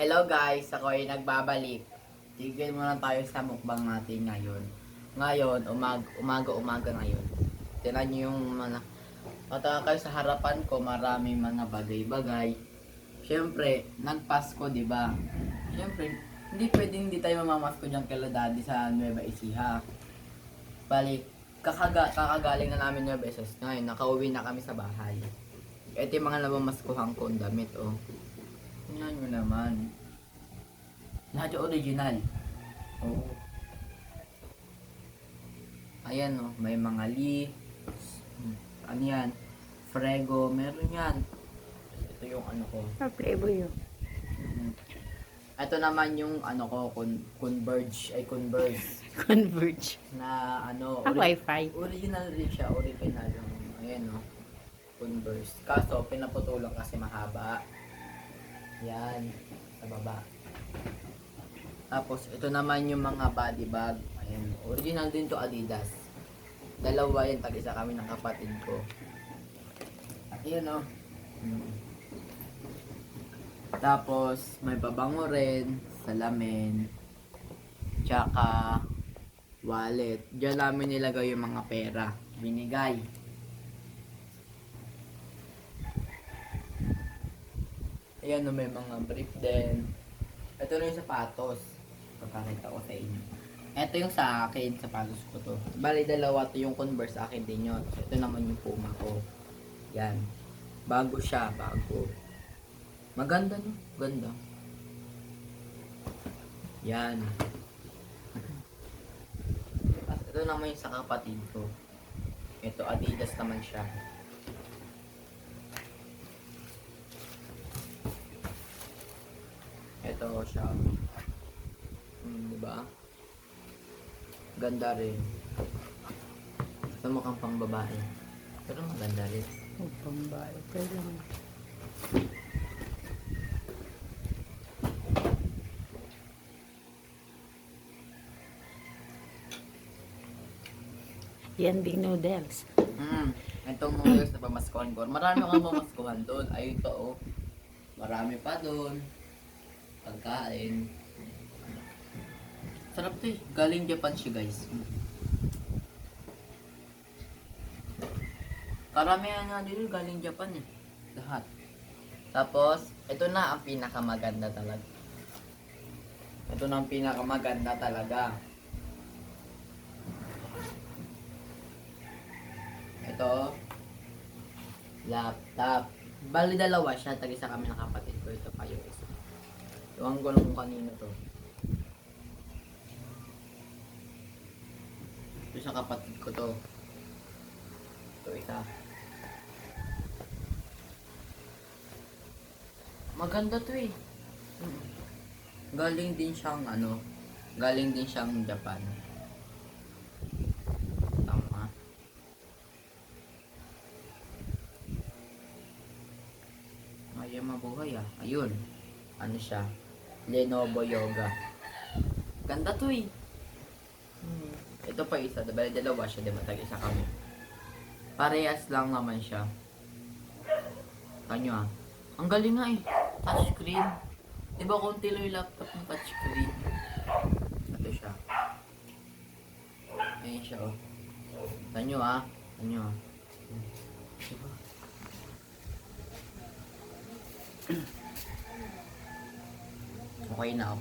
Hello guys, ako ay nagbabalik. Tigil muna tayo sa mukbang natin ngayon. Ngayon, umaga ngayon. Tingnan niyo yung mga pata kayo sa harapan ko, maraming mga bagay-bagay. Siyempre, nagpasko, di ba? Siyempre, hindi pwedeng hindi tayo mamamasko diyan kay Daddy sa Nueva Ecija. Bali, kakagaling na namin Nueva Ecija. Ngayon, nakauwi na kami sa bahay. Ito yung mga namamaskuhan ko ang damit, oh. Tingnan nyo naman. Lahat yung original. Oo. Ayan o, may mga ano yan, Frego, meron yan. Ito yung ano ko. Flavor yun. Ito naman yung ano ko, Converge. Converge. Na ano, Wi-Fi. original rin siya, original yung, ayan o, Converse. Kaso, pinaputulang kasi mahaba. Yan, sa baba. Tapos, ito naman yung mga body bag. Ayan, original din to Adidas. Dalawa yan, tag-isa kami ng kapatid ko. Ayan o. Tapos, may babango rin, salamin, tsaka wallet. Diyan namin nilagay yung mga pera. Binigay. Ayan o, may mga brief din. Ito na yung sapatos. Pagkakita ko sa inyo. Ito yung sa akin, sapatos ko to. Bali, dalawa to yung Converse sa akin din yun. Ito naman yung Puma ko. Yan. Bago siya, bago. Maganda no? Ganda. Yan. At ito naman yung sa kapatid ko. Ito, Adidas naman siya. Ito siya. Diba? Ganda rin. Ito mukhang pang babae. Pero maganda rin. Pambahay. Pwede mo. Yan big noodles. Itong noodles na pamaskuhan ko. Marami akong pamaskuhan doon. Ayun to oh. Marami pa doon. Pagkain. Sarap to eh. Galing Japan siya guys. Karamihan nga dito galing Japan eh. Lahat. Tapos, ito na ang pinakamaganda talaga. Ito na ang pinakamaganda talaga. Ito. Laptop. Bali dalawa siya. Tag-isa kami ng kapatid ko. Ito pa yung isa. Iwan ko lang kung kanino to. Ito sa kapatid ko to. Ito isa. Maganda to eh. Galing din siyang ano. Galing din siyang Japan. Tama. Ayaw mabuhay ah. Ayun. Ano siya? Lenovo Yoga. Ganda to eh. Ito pa isa, diba? Dalawa siya, diba? Tag-isa kami. Parehas lang naman siya. Kanyo ah. Ang galing nga eh. Touchscreen. Diba konti lang yung laptop ng touchscreen? Ito siya. Ayan siya oh. Kanyo ah. Kanyo ah. Diba? Okay na.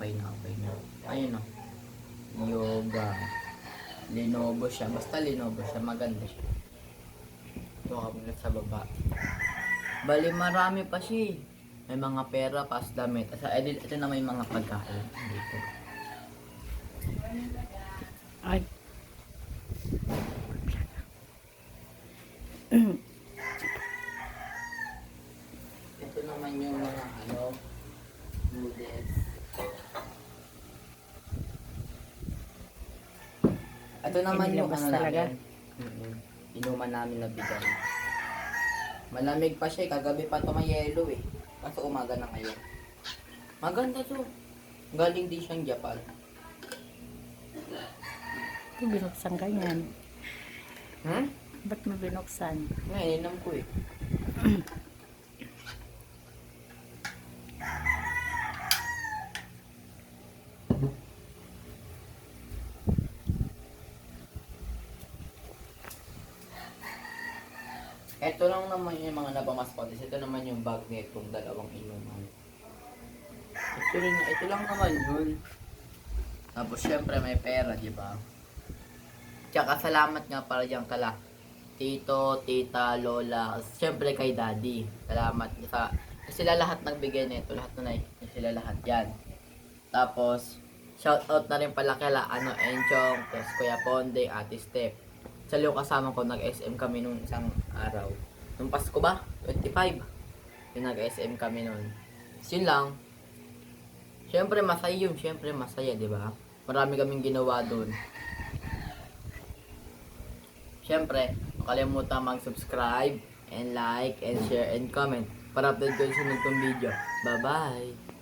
Ayun oh. Yoga. Lenovo siya. Basta Lenovo siya. Maganda siya. Ito kabinet sa baba. Bali marami pa siya. May mga pera, pas damit. Ito na may mga pagkain. Dito. Ay. Ito naman yung mga noodles. Ito naman yung Inilabas ano talaga. namin. Inuman namin na bigan. Malamig pa siya. Kagabi pa ito may yellow eh. Kaso umaga na ngayon. Maganda to. Galing din siyang Japan. Ito binuksan ka yan. Ba't mo binuksan? Ngayon, ko eh. Ito lang naman yung mga napamaskotis. Ito naman yung bag nitong dalawang inuman. Ito lang naman yun. Tapos syempre may pera, di ba? Tsaka salamat nga para dyan kala tito, tita, lola, syempre kay daddy. Salamat sa sila lahat nagbigay nito, lahat na sila lahat yan. Tapos shout out na rin pala kala Enchong, tapos Kuya Ponde, Ate Step. Sa liyo kasama ko nag-SM kami nung isang araw. Nung Pasko ba? 25. Yung nag-SM kami nun. Yun lang. Syempre masaya, di ba? Marami kaming ginawa doon. Syempre, huwag kalimutan mag-subscribe and like and share and comment para update ko yung sunod kong video. Bye-bye!